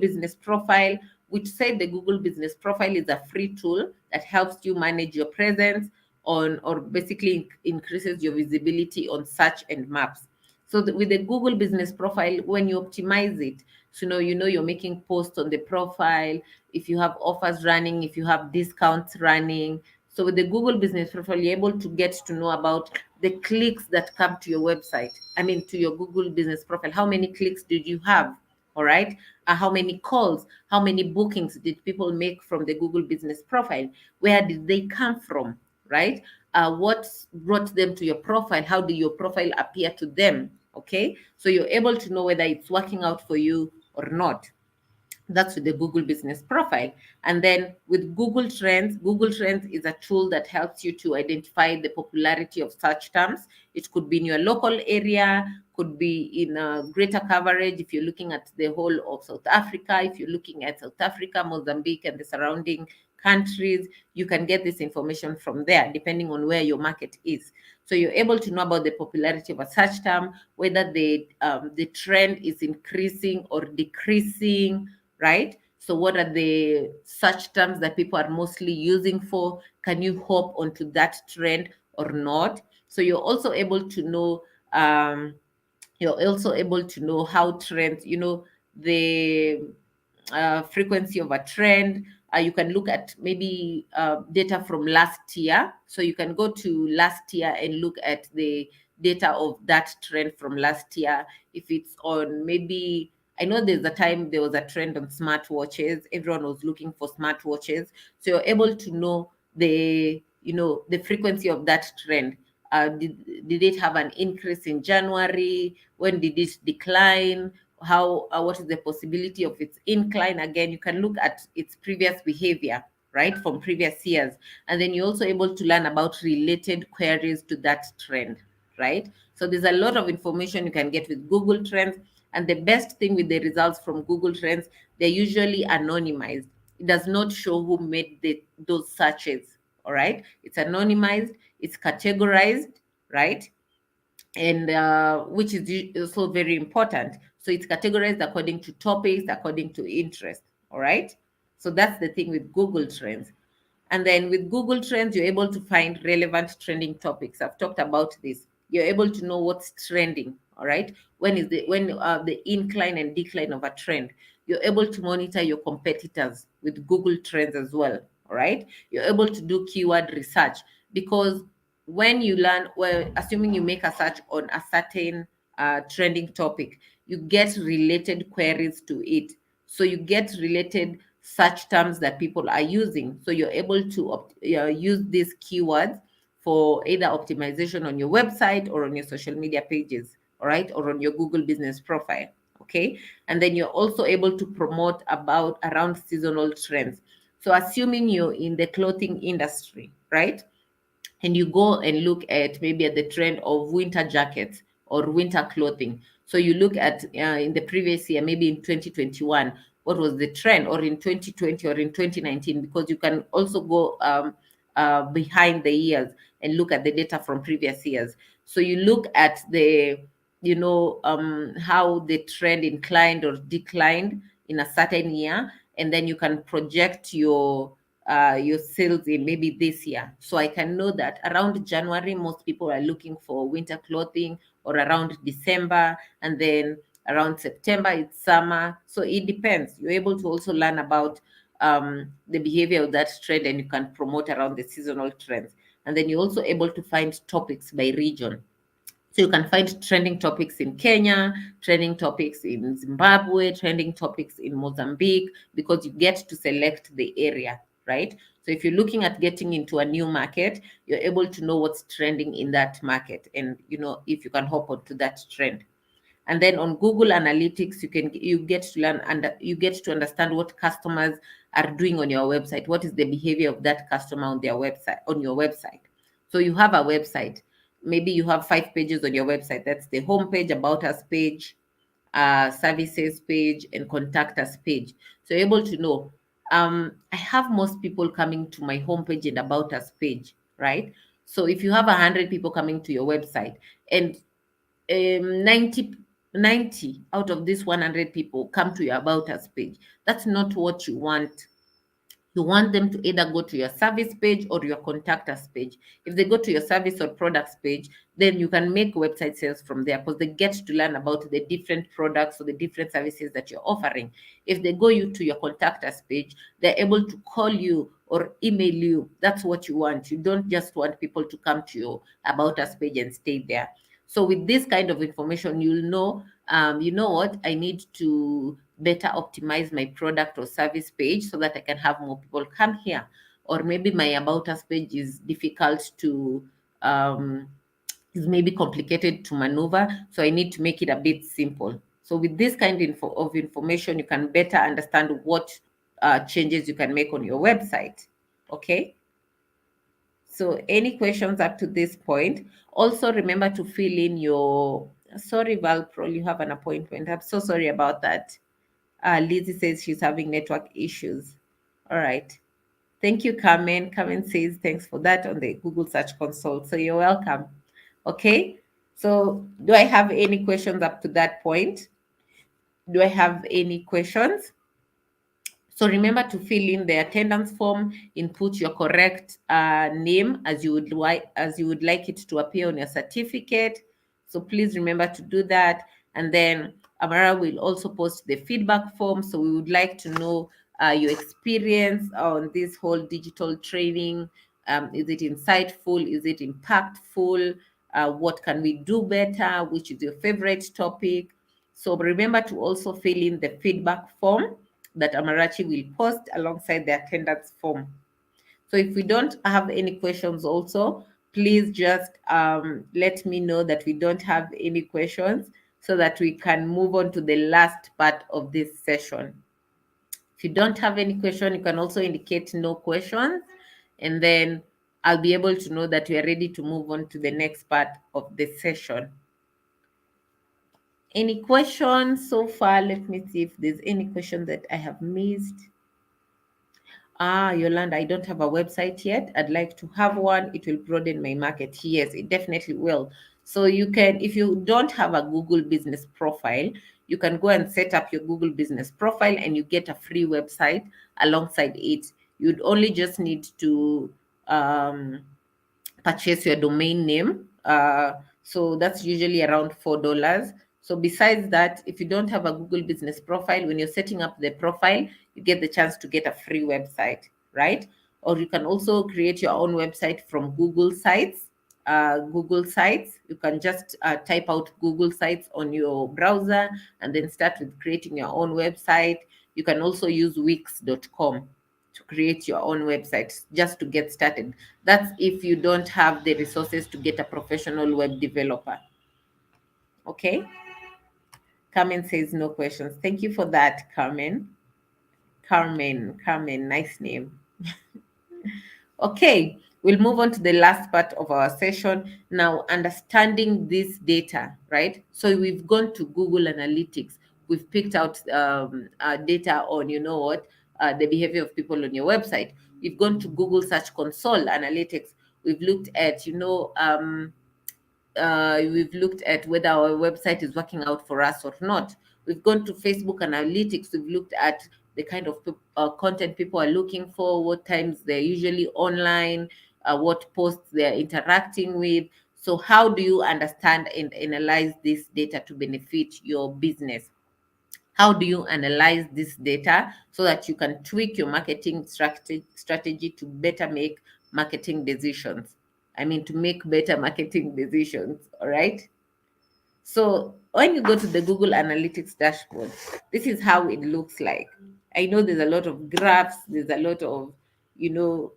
Speaker 1: Business Profile, which said the Google Business Profile is a free tool that helps you manage your presence on, or basically increases your visibility on search and maps. So with the Google Business Profile, when you optimize it, so you're making posts on the profile, if you have offers running, if you have discounts running. So with the Google Business Profile, you're able to get to know about the clicks that come to your website. I mean, to your Google Business Profile. How many clicks did you have? All right. How many calls? How many bookings did people make from the Google Business Profile? Where did they come from? Right? What brought them to your profile? How did your profile appear to them? Okay. So you're able to know whether it's working out for you or not. That's with the Google Business Profile. And then with Google Trends is a tool that helps you to identify the popularity of search terms. It could be in your local area, could be in a greater coverage if you're looking at the whole of South Africa, if you're looking at South Africa, Mozambique, and the surrounding countries. You can get this information from there, depending on where your market is. So you're able to know about the popularity of a search term, whether the trend is increasing or decreasing, right? So what are the search terms that people are mostly using for? Can you hop onto that trend or not? So you're also able to know how trends, the frequency of a trend. You can look at maybe data from last year. So you can go to last year and look at the data of that trend from last year. If it's on, maybe, I know there's a time there was a trend on smartwatches. Everyone was looking for smartwatches. So you're able to know the frequency of that trend. Did it have an increase in January? When did it decline? How What is the possibility of its incline? Again, you can look at its previous behavior, right, from previous years. And then you're also able to learn about related queries to that trend, right? So there's a lot of information you can get with Google Trends. And the best thing with the results from Google Trends, they're usually anonymized. It does not show who made those searches. All right, it's anonymized, it's categorized, right? And which is also very important. So it's categorized according to topics, according to interest. All right. So that's the thing with Google Trends. And then with Google Trends, you're able to find relevant trending topics. I've talked about this. You're able to know what's trending. All right. When the incline and decline of a trend. You're able to monitor your competitors with Google Trends as well. All right. You're able to do keyword research, because when you learn, well, assuming you make a search on a certain trending topic, you get related queries to it. So you get related search terms that people are using. So you're able to use these keywords for either optimization on your website or on your social media pages, all right, or on your Google business profile. Okay. And then you're also able to promote about around seasonal trends. So assuming you're in the clothing industry, right? And you go and look at maybe at the trend of winter jackets or winter clothing. So you look at in the previous year, maybe in 2021, what was the trend, or in 2020 or in 2019, because you can also go behind the years and look at the data from previous years. So you look at how the trend inclined or declined in a certain year, and then you can project your sales in maybe this year. So I can know that around January, most people are looking for winter clothing, or around December, and then around September, it's summer. So it depends. You're able to also learn about the behavior of that trend, and you can promote around the seasonal trends. And then you're also able to find topics by region. So you can find trending topics in Kenya, trending topics in Zimbabwe, trending topics in Mozambique, because you get to select the area, right? So if you're looking at getting into a new market, you're able to know what's trending in that market, and if you can hop onto that trend. And then on Google Analytics, you get to learn, and you get to understand what customers are doing on your website. What is the behavior of that customer on your website? So you have a website. Maybe you have 5 pages on your website. That's the home page, about us page, services page, and contact us page. So you're able to know, I have most people coming to my homepage and about us page, right? So if you have 100 people coming to your website, and 90 out of these 100 people come to your about us page, that's not what you want. You want them to either go to your service page or your contact us page. If they go to your service or products page, then you can make website sales from there, because they get to learn about the different products or the different services that you're offering. If they go to your contact us page, they're able to call you or email you. That's what you want. You don't just want people to come to your about us page and stay there. So with this kind of information, you'll know, you know what, I need to better optimize my product or service page so that I can have more people come here. Or maybe my about us page is difficult to, is maybe complicated to maneuver. So I need to make it a bit simple. So with this kind of information, you can better understand what changes you can make on your website. Okay. So any questions up to this point? Also remember to fill in your, sorry, Valprol, you have an appointment. I'm so sorry about that. Lizzie says she's having network issues. All right. Thank you, Carmen. Carmen says thanks for that on the Google Search Console. So you're welcome. Okay. So do I have any questions up to that point? Do I have any questions? So remember to fill in the attendance form, input your correct name as you would like it to appear on your certificate. So please remember to do that. And then Amara will also post the feedback form. So we would like to know your experience on this whole digital training. Is it insightful? Is it impactful? What can we do better? Which is your favorite topic? So remember to also fill in the feedback form that Amarachi will post alongside the attendance form. So if we don't have any questions also, please just let me know that we don't have any questions so that we can move on to the last part of this session. If you don't have any question, you can also indicate no questions, and then I'll be able to know that we are ready to move on to the next part of the session. Any questions so far? Let me see if there's any question that I have missed. Yolanda, I don't have a website yet. I'd like to have one. It will broaden my market. Yes, it definitely will. So you can, if you don't have a Google business profile, you can go and set up your Google business profile and you get a free website alongside it. You'd only just need to purchase your domain name. So that's usually around $4. So besides that, if you don't have a Google business profile, when you're setting up the profile, you get the chance to get a free website, right? Or you can also create your own website from Google Sites. Google Sites, you can just type out Google Sites on your browser and then start with creating your own website. You can also use Wix.com to create your own website just to get started. That's if you don't have the resources to get a professional web developer. Okay. Carmen says no questions. Thank you for that, Carmen. Carmen, nice name. Okay, we'll move on to the last part of our session now, understanding this data, right? So we've gone to Google Analytics. We've picked out data on, the behavior of people on your website. We've gone to Google Search Console Analytics. We've looked at, we've looked at whether our website is working out for us or not. We've gone to Facebook Analytics. We've looked at the kind of content people are looking for, what times they're usually online, what posts they're interacting with. So how do you understand and analyze this data to benefit your business? How do you analyze this data so that you can tweak your marketing strategy to better make marketing decisions? I mean, to make better marketing decisions, all right? So when you go to the Google Analytics dashboard, this is how it looks like. I know there's a lot of graphs, there's a lot of, you know,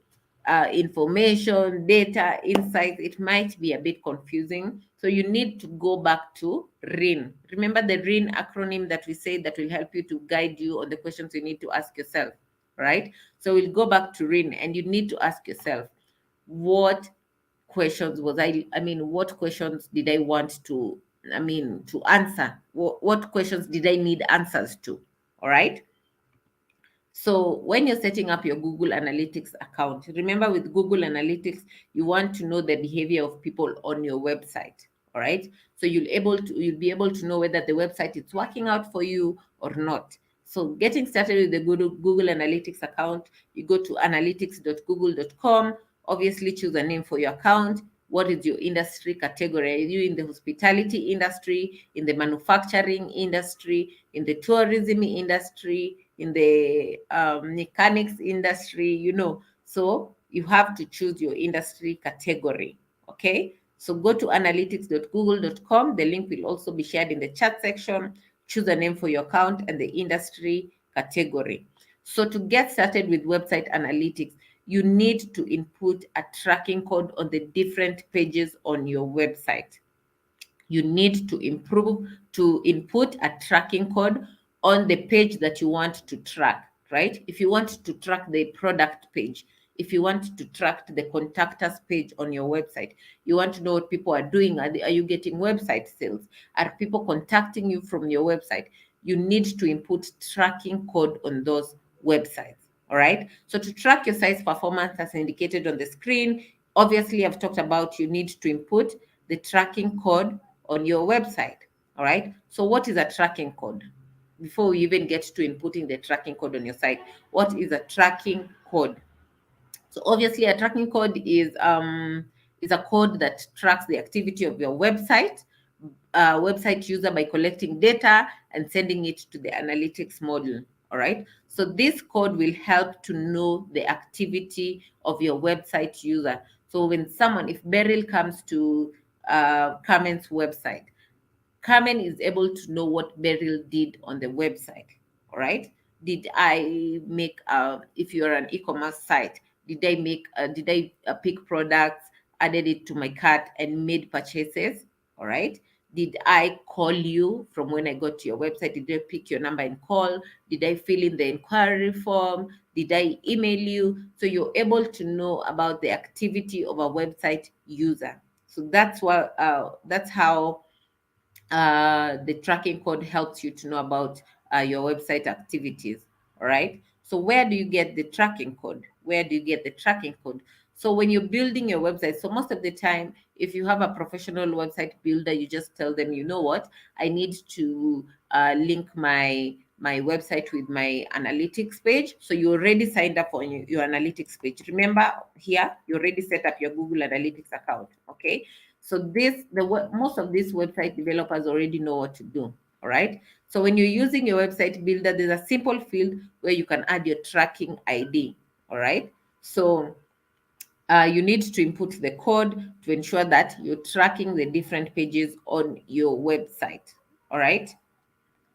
Speaker 1: information, data, insights. It might be a bit confusing. So you need to go back to RIN. Remember the RIN acronym that we say that will help you to guide you on the questions you need to ask yourself, right? So we'll go back to RIN and you need to ask yourself, what questions was what questions did I want to, to answer? What questions did I need answers to? All right. So when you're setting up your Google Analytics account, remember with Google Analytics, you want to know the behavior of people on your website. All right. So you'll be able to know whether the website is working out for you or not. So getting started with the Google Analytics account, you go to analytics.google.com. Obviously, choose a name for your account. What is your industry category? Are you in the hospitality industry, in the manufacturing industry, in the tourism industry, in the mechanics industry? So you have to choose your industry category. Okay. So go to analytics.google.com. The link will also be shared in the chat section. Choose a name for your account and the industry category. So to get started with website analytics, you need to input a tracking code on the different pages on your website. You need to input a tracking code on the page that you want to track, right? If you want to track the product page, if you want to track the contact us page on your website, you want to know what people are doing. Are you getting website sales? Are people contacting you from your website? You need to input tracking code on those websites. All right. So to track your site's performance as indicated on the screen, obviously I've talked about you need to input the tracking code on your website. All right. So what is a tracking code? Before we even get to inputting the tracking code on your site, what is a tracking code? So obviously a tracking code is a code that tracks the activity of your website user by collecting data and sending it to the analytics model. All right. So this code will help to know the activity of your website user. So when someone, if Beryl comes to Carmen's website, Carmen is able to know what Beryl did on the website. All right. Did I make if you're an e-commerce site, did I pick products, added it to my cart and made purchases? All right. Did I call you from when I got to your website? Did I pick your number and call? Did I fill in the inquiry form? Did I email you? So you're able to know about the activity of a website user. So that's how the tracking code helps you to know about your website activities. All right. So where do you get the tracking code? Where do you get the tracking code? So when you're building your website, so most of the time, if you have a professional website builder, you just tell them, you know what, I need to link my website with my analytics page. So you already signed up on your analytics page. Remember here, you already set up your Google Analytics account. Okay. So most of these website developers already know what to do. All right. So when you're using your website builder, there's a simple field where you can add your tracking ID. All right. So you need to input the code to ensure that you're tracking the different pages on your website. All right.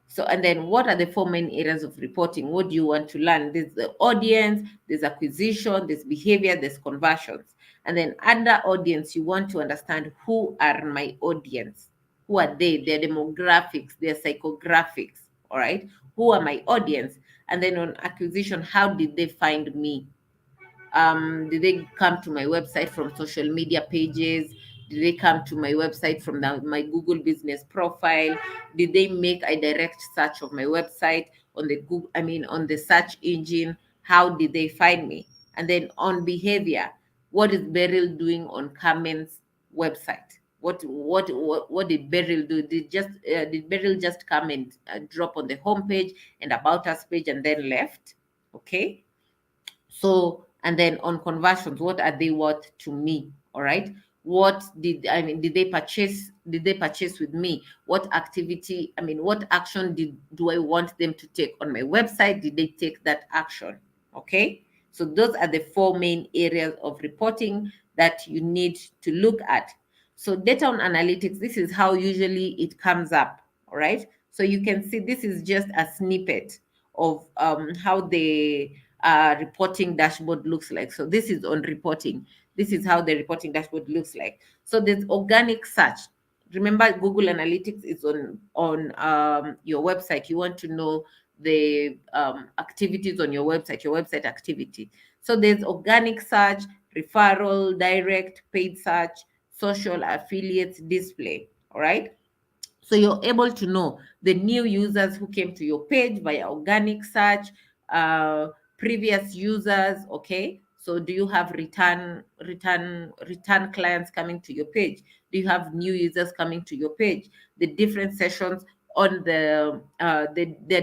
Speaker 1: So, and then what are the four main areas of reporting? What do you want to learn? There's the audience, there's acquisition, there's behavior, there's conversions. And then under audience, you want to understand who are my audience? Who are they? Their demographics, their psychographics, all right? Who are my audience? And then on acquisition, how did they find me? Did they come to my website from social media pages? Did they come to my website from my Google business profile? Did they make a direct search of my website on the Google, I mean on the search engine? How did they find me? And then on behavior, what is Beryl doing on Carmen's website? What did Beryl do? Did Beryl just come and drop on the homepage and about us page and then left? Okay. So, and then on conversions, what are they worth to me? All right. What did I mean? Did they purchase? Did they purchase with me? What activity? I mean, what action do I want them to take on my website? Did they take that action? Okay. So those are the four main areas of reporting that you need to look at. So data on analytics, this is how usually it comes up. All right. So you can see this is just a snippet of how the reporting dashboard looks like. So this is on reporting. This is how the reporting dashboard looks like. So there's organic search. Remember, Google Analytics is on your website. You want to know the activities on your website activity. So there's organic search, referral, direct, paid search, social, affiliates, display. All right. So you're able to know the new users who came to your page via organic search, uh, previous users. Okay. So do you have return clients coming to your page? Do you have new users coming to your page? The different sessions on the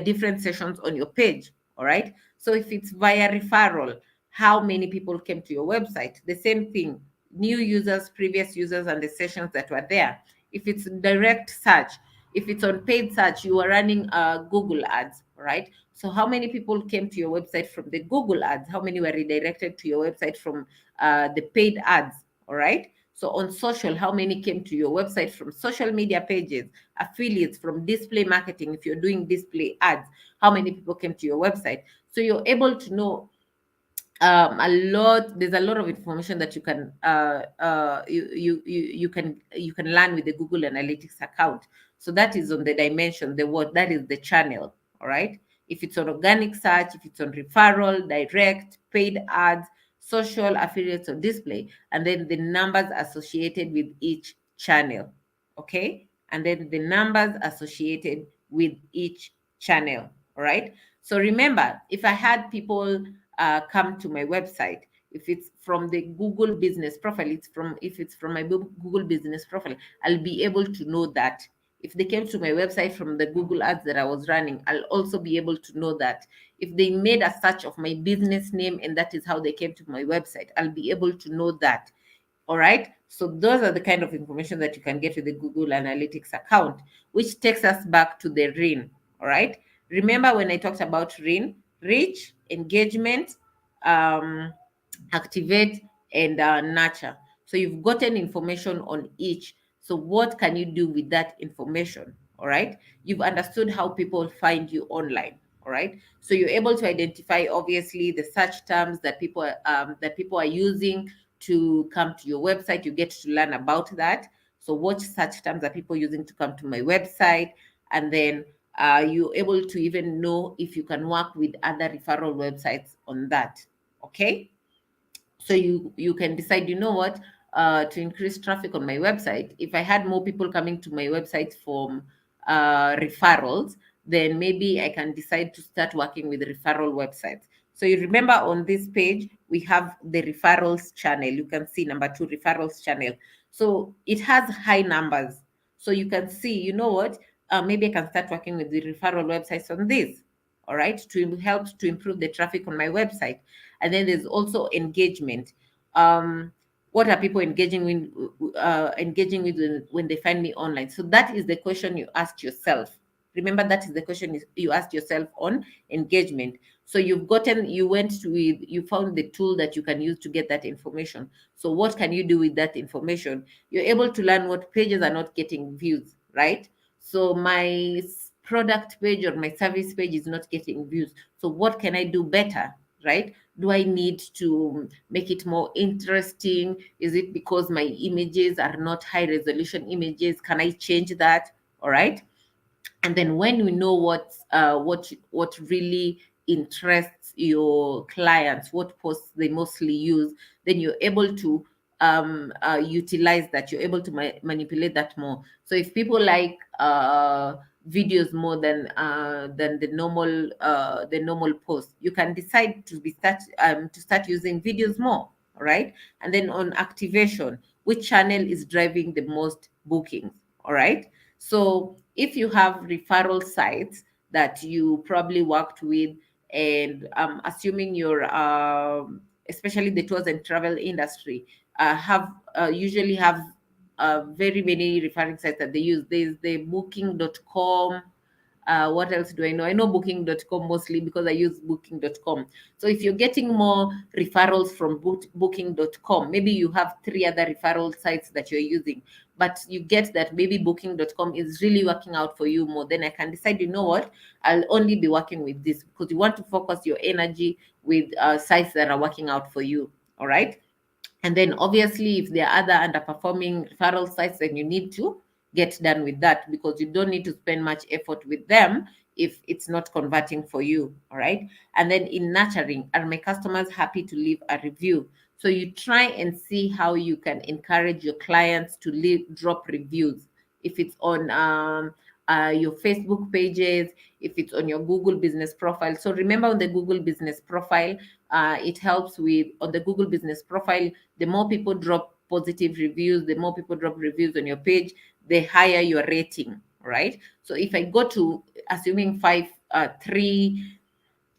Speaker 1: different sessions on your page. All right. So if it's via referral, how many people came to your website? The same thing, new users, previous users, and the sessions that were there. If it's direct search, if it's on paid search, you are running Google ads, right? So how many people came to your website from the Google ads? How many were redirected to your website from the paid ads? All right. So on social, how many came to your website from social media pages, affiliates, from display marketing? If you're doing display ads, how many people came to your website? So you're able to know there's a lot of information that you can you can learn with the Google Analytics account. So that is on the dimension, the what, that is the channel. All right. If it's on organic search, if it's on referral, direct, paid ads, social, affiliates, or display, and then the numbers associated with each channel. Okay. And then the numbers associated with each channel. All right. So remember, if I had people come to my website. If it's from the Google business profile, if it's from my Google business profile, I'll be able to know that. If they came to my website from the Google ads that I was running, I'll also be able to know that. If they made a search of my business name and that is how they came to my website, I'll be able to know that. All right. So those are the kind of information that you can get with the Google Analytics account, which takes us back to the RIN. All right. Remember when I talked about RIN, reach, engagement, um, activate, and nurture. So you've gotten information on each. So what can you do with that information? All right. You've understood how people find you online. All right. So you're able to identify obviously the search terms that people are using to come to your website. You get to learn about that. So what search terms are people using to come to my website? And then you're able to even know if you can work with other referral websites on that. Okay. So you can decide, you know what, to increase traffic on my website, if I had more people coming to my website from referrals, then maybe I can decide to start working with referral websites. So you remember on this page we have the referrals channel. You can see number 2, referrals channel. So it has high numbers. So you can see, you know what, maybe I can start working with the referral websites on this. All right, to help to improve the traffic on my website. And then there's also engagement. What are people engaging with when they find me online? So that is the question you ask yourself. Remember, that is the question you asked yourself on engagement. So you found the tool that you can use to get that information. So what can you do with that information? You're able to learn what pages are not getting views, right? So my product page or my service page is not getting views. So what can I do better, right? Do I need to make it more interesting? Is it because my images are not high resolution images? Can I change that? All right. And then when we know what really interests your clients, what posts they mostly use, then you're able to utilize that. You're able to manipulate that more. So if people like videos more than the normal post, you can decide to start using videos more. All right. And then on activation, which channel is driving the most bookings? All right. So if you have referral sites that you probably worked with, and assuming you're especially the tours and travel industry, have usually have very many referring sites that they use. There's the booking.com. What else do I know? I know booking.com mostly because I use booking.com. So if you're getting more referrals from booking.com, maybe you have 3 other referral sites that you're using, but you get that maybe booking.com is really working out for you more, then I can decide, you know what, I'll only be working with this, because you want to focus your energy with sites that are working out for you. All right. And then obviously, if there are other underperforming referral sites, then you need to get done with that, because you don't need to spend much effort with them if it's not converting for you. All right. And then in nurturing, are my customers happy to leave a review? So you try and see how you can encourage your clients to drop reviews. If it's on your Facebook pages, if it's on your Google business profile. So remember, on the Google business profile, it helps with, on the Google business profile, the more people drop positive reviews, the more people drop reviews on your page, the higher your rating, right? So if I go to, assuming three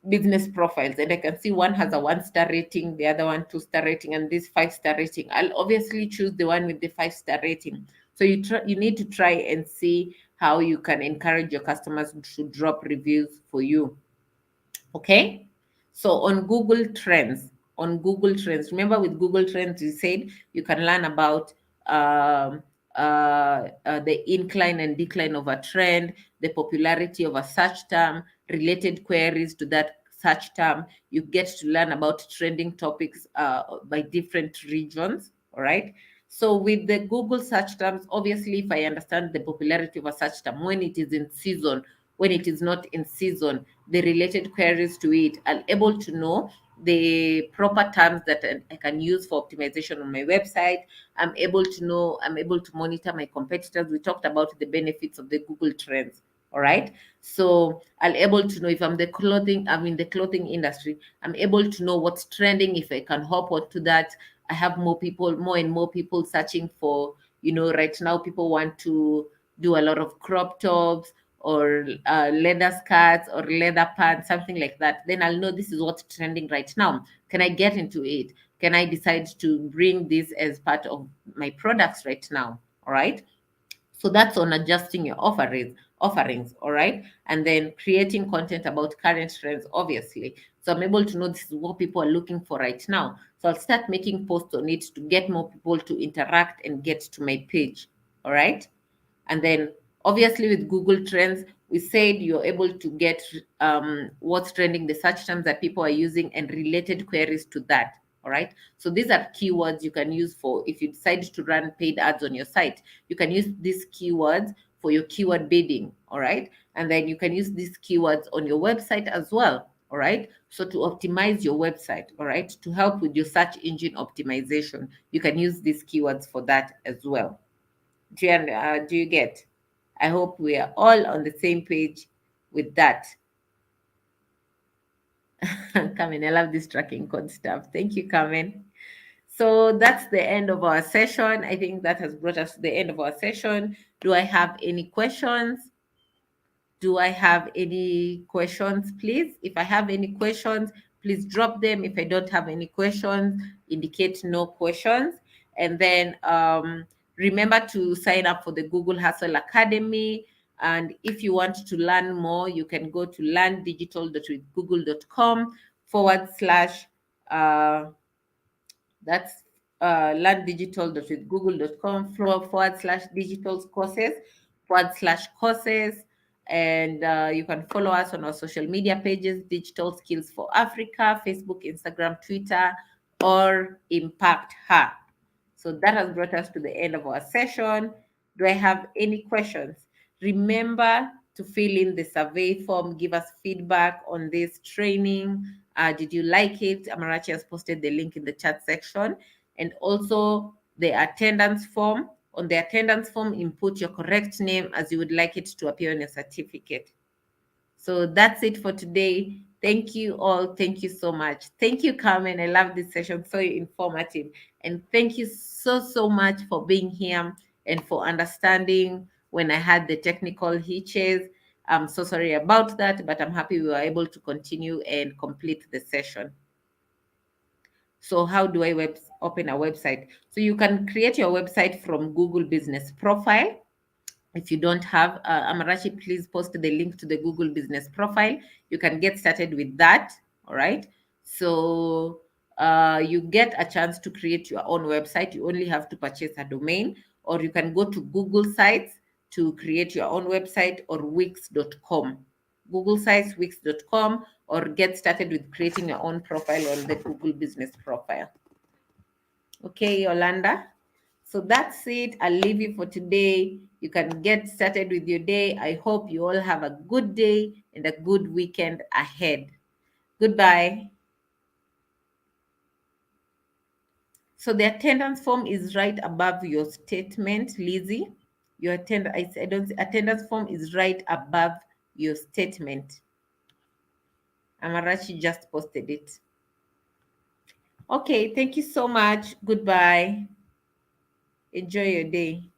Speaker 1: business profiles, and I can see one has a 1-star rating, the other one 2-star rating, and this 5-star rating, I'll obviously choose the one with the 5-star rating. So you need to try and see how you can encourage your customers to drop reviews for you. Okay. So on Google Trends, remember with Google Trends, you said you can learn about the incline and decline of a trend, the popularity of a search term, related queries to that search term. You get to learn about trending topics by different regions. All right. So with the Google search terms, obviously, if I understand the popularity of a search term, when it is in season, when it is not in season, the related queries to it, I'm able to know the proper terms that I can use for optimization on my website. I'm able to monitor my competitors. We talked about the benefits of the Google Trends. All right. So I'll able to know if I'm in the clothing industry, I'm able to know what's trending. If I can hop onto that, I have more and more people searching for, right now people want to do a lot of crop tops or leather skirts or leather pants, something like that. Then I'll know this is what's trending right now. Can I get into it? Can I decide to bring this as part of my products right now? All right. So that's on adjusting your offerings, all right? And then creating content about current trends, obviously. So I'm able to know this is what people are looking for right now. So I'll start making posts on it to get more people to interact and get to my page, all right? And then obviously with Google Trends, we said you're able to get what's trending, the search terms that people are using, and related queries to that. All right. So these are keywords you can use for if you decide to run paid ads on your site. You can use these keywords for your keyword bidding. All right. And then you can use these keywords on your website as well. All right. So to optimize your website, all right, to help with your search engine optimization, you can use these keywords for that as well. Do you get? I hope we are all on the same page with that. Carmen, I love this tracking code stuff. Thank you, Carmen. So that's the end of our session. I think that has brought us to the end of our session. Do I have any questions? Do I have any questions, please? If I have any questions, please drop them. If I don't have any questions, indicate no questions. And then remember to sign up for the Google Hustle Academy. And if you want to learn more, you can go to learndigital.withgoogle.com forward slash that's learndigital.withgoogle.com forward slash digital courses forward slash courses. And you can follow us on our social media pages, Digital Skills for Africa, Facebook, Instagram, Twitter, or Impact Her. So that has brought us to the end of our session. Do I have any questions? Remember to fill in the survey form, give us feedback on this training. Did you like it? Amarachi has posted the link in the chat section. And also the attendance form. On the attendance form, input your correct name as you would like it to appear on your certificate. So that's it for today. Thank you all. Thank you so much. Thank you, Carmen. I love this session. So informative. And thank you so, so much for being here and for understanding when I had the technical hitches. I'm so sorry about that, but I'm happy we were able to continue and complete the session. So how do I open a website? So you can create your website from Google Business Profile. If you don't have, Amarachi, please post the link to the Google Business Profile. You can get started with that, all right? So you get a chance to create your own website. You only have to purchase a domain, or you can go to Google Sites to create your own website, or Wix.com. Google Sites, Wix.com, or get started with creating your own profile on the Google Business Profile. Okay, Yolanda. So that's it. I'll leave you for today. You can get started with your day. I hope you all have a good day and a good weekend ahead. Goodbye. So the attendance form is right above your statement, Lizzie. Your attendance form is right above your statement. Amarachi just posted it. Okay, thank you so much. Goodbye. Enjoy your day.